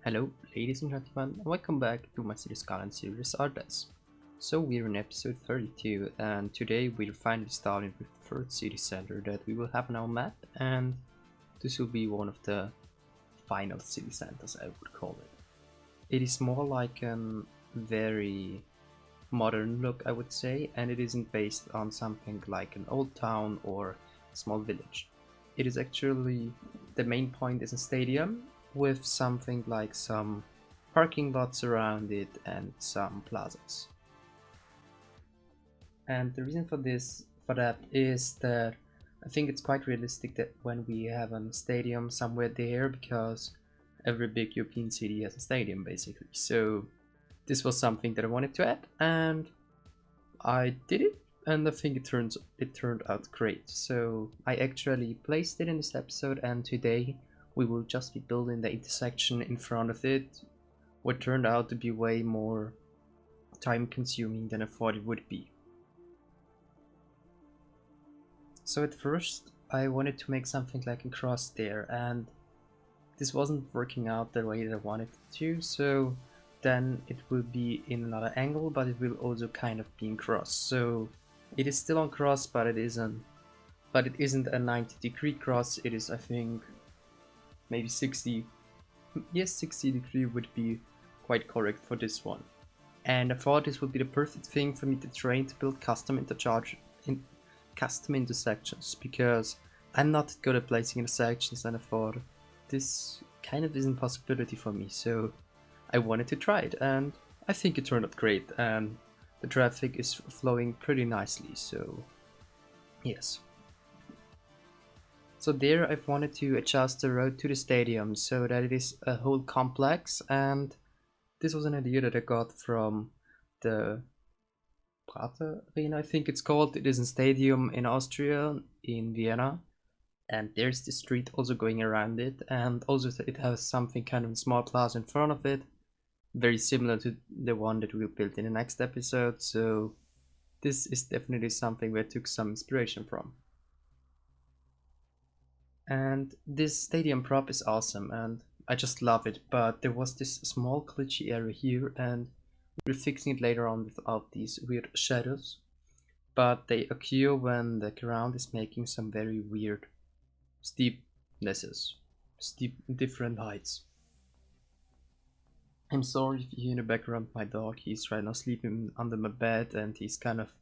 Hello, ladies and gentlemen, and welcome back to my Skylines series Ardes. So we're in episode 32, and today we're finally starting with the first city center that we will have on our map, and this will be one of the final city centers, I would call it. It is more like a very modern look, I would say, and it isn't based on something like an old town or a small village. It is actually, the main point is a stadium with something like some parking lots around it and some plazas. And the reason for that is that I think it's quite realistic that when we have a stadium somewhere there, because every big European city has a stadium basically. So this was something that I wanted to add, and I did it, and I think it turned out great. So I actually placed it in this episode, and today we will just be building the intersection in front of it, what turned out to be way more time consuming than I thought it would be. So at first I wanted to make something like a cross there, and this wasn't working out the way that I wanted it to, so then it will be in another angle, but it will also kind of be in cross. So it is still on cross, but it isn't a 90-degree cross. It is, I think, maybe 60. Yes, 60 degree would be quite correct for this one. And I thought this would be the perfect thing for me to train to build custom intersections, because I'm not good at placing intersections, and I thought this kind of is an impossibility for me, so I wanted to try it, and I think it turned out great, and the traffic is flowing pretty nicely, so yes. So there I've wanted to adjust the road to the stadium so that it is a whole complex, and this was an idea that I got from the Gibraltar Arena, I think it's called. It is a stadium in Austria, in Vienna, and there's the street also going around it, and also it has something kind of small plaza in front of it, very similar to the one that we'll build in the next episode, so this is definitely something where I took some inspiration from. And this stadium prop is awesome, and I just love it, but there was this small glitchy area here, and we're fixing it later on without these weird shadows, but they occur when the ground is making some very weird steepnesses, steep different heights. I'm sorry if you hear in the background my dog. He's right now sleeping under my bed, and he's kind of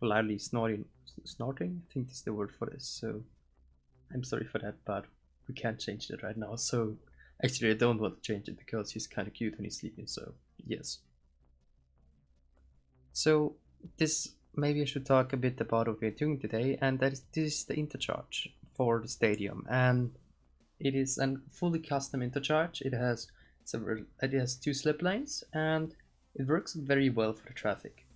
loudly snorting. Snorting? I think that's the word for this, so I'm sorry for that, but we can't change that right now. So actually I don't want to change it because he's kind of cute when he's sleeping, so yes. So this, maybe I should talk a bit about what we're doing today, and this is the intercharge for the stadium, and it is a fully custom intercharge. It has two slip lanes, and it works very well for the traffic.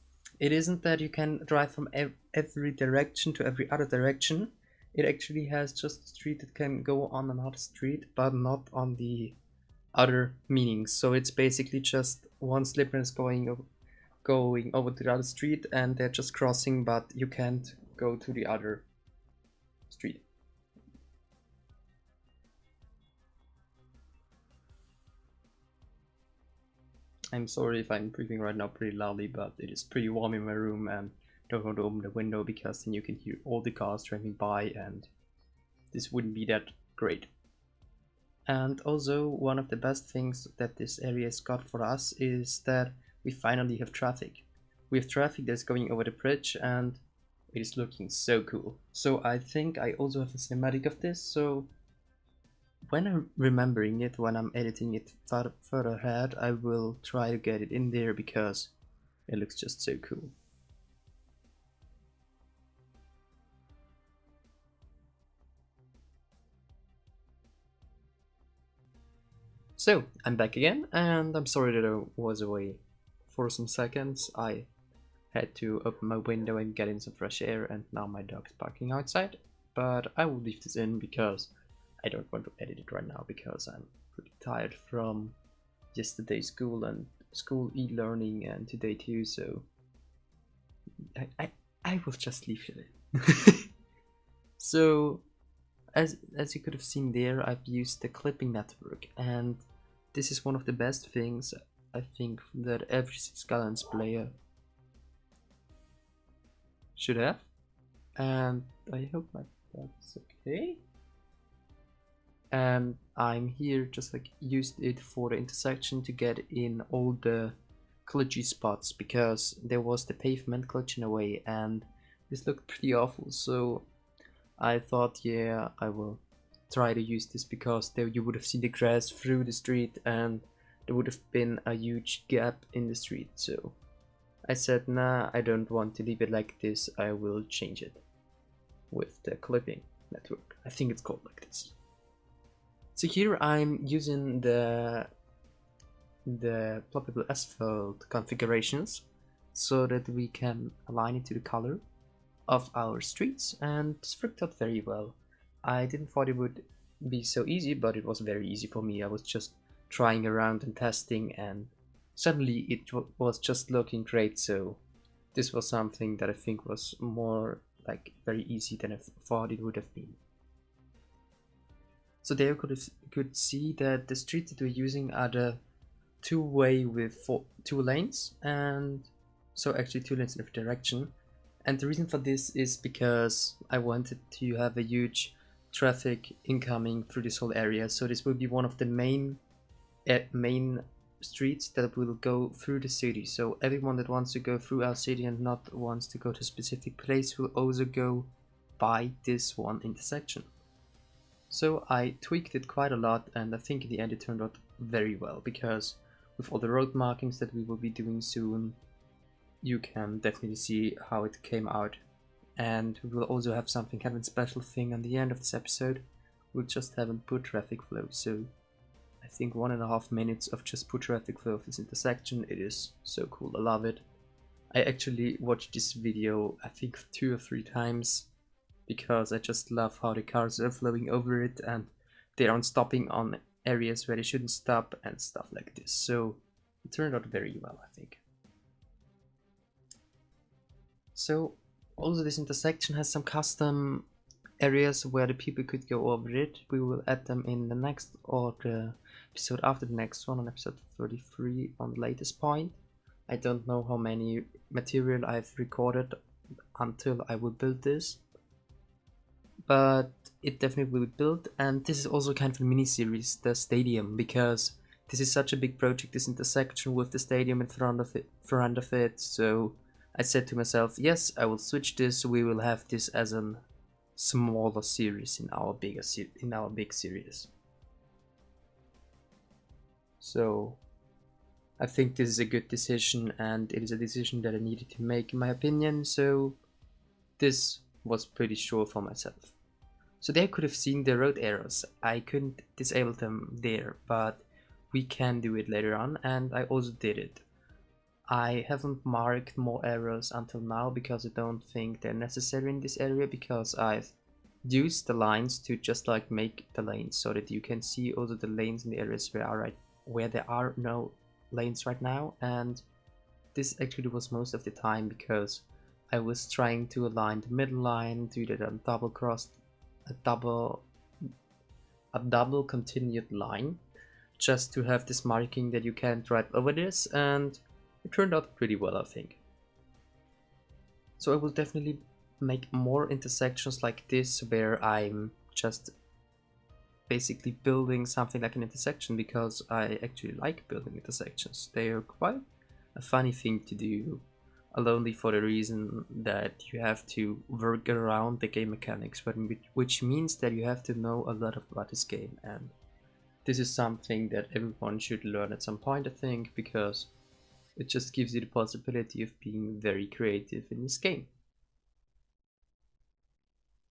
It isn't that you can drive from every direction to every other direction. It actually has just a street that can go on another street, but not on the other meanings. So it's basically just one slip lane is going over to the other street, and they're just crossing, but you can't go to the other street. I'm sorry if I'm breathing right now pretty loudly, but it is pretty warm in my room, and don't want to open the window because then you can hear all the cars driving by, and this wouldn't be that great. And also, one of the best things that this area has got for us is that we finally have traffic. We have traffic that's going over the bridge, and it is looking so cool. So I think I also have a cinematic of this, so when I'm remembering it, when I'm editing it further ahead, I will try to get it in there because it looks just so cool. So I'm back again, and I'm sorry that I was away for some seconds. I had to open my window and get in some fresh air, and now my dog is barking outside, but I will leave this in because I don't want to edit it right now because I'm pretty tired from yesterday's school and school e-learning and today too, so I will just leave it in. So as you could have seen there, I've used the clipping network, and this is one of the best things I think that every Skylines player should have, and I hope that's okay. And I'm here just like used it for the intersection to get in all the glitchy spots, because there was the pavement glitching away and this looked pretty awful. So I thought, yeah, I will try to use this, because there you would have seen the grass through the street and there would have been a huge gap in the street. So I said, nah, I don't want to leave it like this, I will change it with the clipping network. I think it's called like this. So here I'm using the Poeple asphalt configurations so that we can align it to the color of our streets, and this worked out very well. I didn't thought it would be so easy, but it was very easy for me. I was just trying around and testing, and suddenly it was just looking great. So this was something that I think was more like very easy than I thought it would have been. So there you could see that the streets that we're using are the two-way with two lanes, and so actually 2 lanes in every direction. And the reason for this is because I wanted to have a huge traffic incoming through this whole area. So this will be one of the main streets that will go through the city. So everyone that wants to go through our city and not wants to go to a specific place will also go by this one intersection. So I tweaked it quite a lot, and I think in the end it turned out very well, because with all the road markings that we will be doing soon, you can definitely see how it came out. And we will also have something kind of a special thing on the end of this episode. We'll just have a pure traffic flow. So I think 1.5 minutes of just pure traffic flow of this intersection. It is so cool, I love it. I actually watched this video I think 2 or 3 times, because I just love how the cars are flowing over it and they aren't stopping on areas where they shouldn't stop and stuff like this. So it turned out very well, I think. So also this intersection has some custom areas where the people could go over it. We will add them in the next, or the episode after the next one, on episode 33 on the latest point. I don't know how many material I've recorded until I will build this, but it definitely will be built. And this is also kind of a mini series, the stadium, because this is such a big project, this intersection with the stadium in front of it. So I said to myself, yes, I will switch this. We will have this as a smaller series in our big series. So I think this is a good decision, and it is a decision that I needed to make in my opinion. So this was pretty sure for myself. So there you could have seen the road arrows. I couldn't disable them there, but we can do it later on, and I also did it. I haven't marked more arrows until now because I don't think they're necessary in this area, because I've used the lines to just like make the lanes so that you can see also the lanes in the areas where there are no lanes right now. And this actually was most of the time because I was trying to align the middle line, do that on a double continued line, just to have this marking that you can't drive over this, and it turned out pretty well, I think. So I will definitely make more intersections like this, where I'm just basically building something like an intersection, because I actually like building intersections. They are quite a funny thing to do, only for the reason that you have to work around the game mechanics, which means that you have to know a lot about this game, and this is something that everyone should learn at some point, I think, because it just gives you the possibility of being very creative in this game.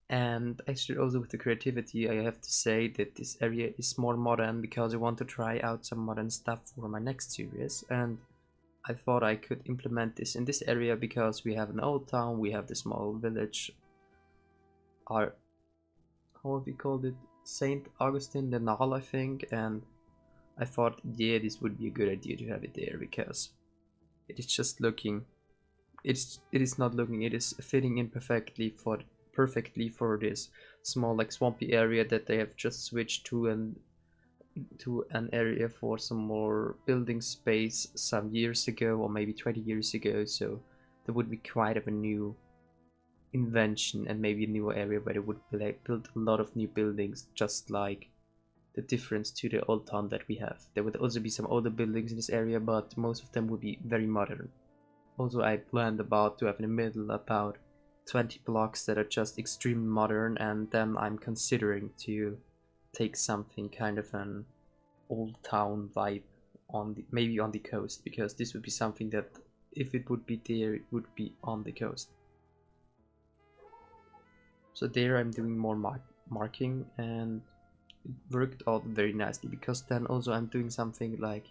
And actually also with the creativity, I have to say that this area is more modern, because I want to try out some modern stuff for my next series, and I thought I could implement this in this area because we have an old town, we have the small village, how have we called it? Saint Augustine de Nal, I think, and I thought, yeah, this would be a good idea to have it there, because it is just looking, it is fitting in perfectly for this small like swampy area that they have just switched to, and to an area for some more building space some years ago, or maybe 20 years ago, so there would be quite of a new invention and maybe a new area where they would build a lot of new buildings, just like the difference to the old town that we have. There would also be some older buildings in this area, but most of them would be very modern. Also, I planned about to have in the middle about 20 blocks that are just extremely modern, and then I'm considering to take something kind of an old town vibe on the, maybe on the coast, because this would be something that if it would be there, it would be on the coast. So there I'm doing more marking, and it worked out very nicely, because then also I'm doing something like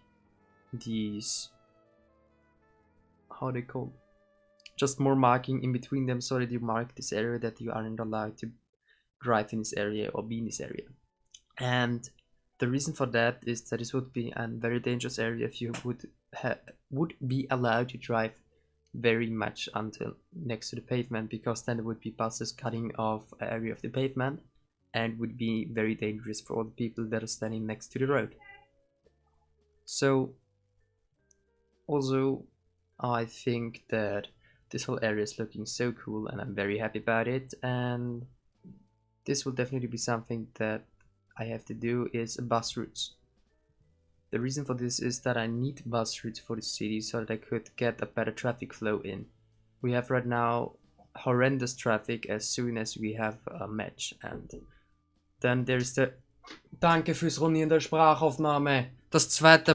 these, how they call, just more marking in between them, so that you mark this area that you aren't allowed to drive in this area or be in this area. And the reason for that is that this would be a very dangerous area if you would be allowed to drive very much until next to the pavement, because then there would be buses cutting off an area of the pavement and would be very dangerous for all the people that are standing next to the road. So also I think that this whole area is looking so cool and I'm very happy about it, and this will definitely be something that I have to do is bus routes. The reason for this is that I need bus routes for the city so that I could get a better traffic flow in. We have right now horrendous traffic as soon as we have a match, and then there's the... Danke fürs Ruinieren der Sprachaufnahme. Das zweite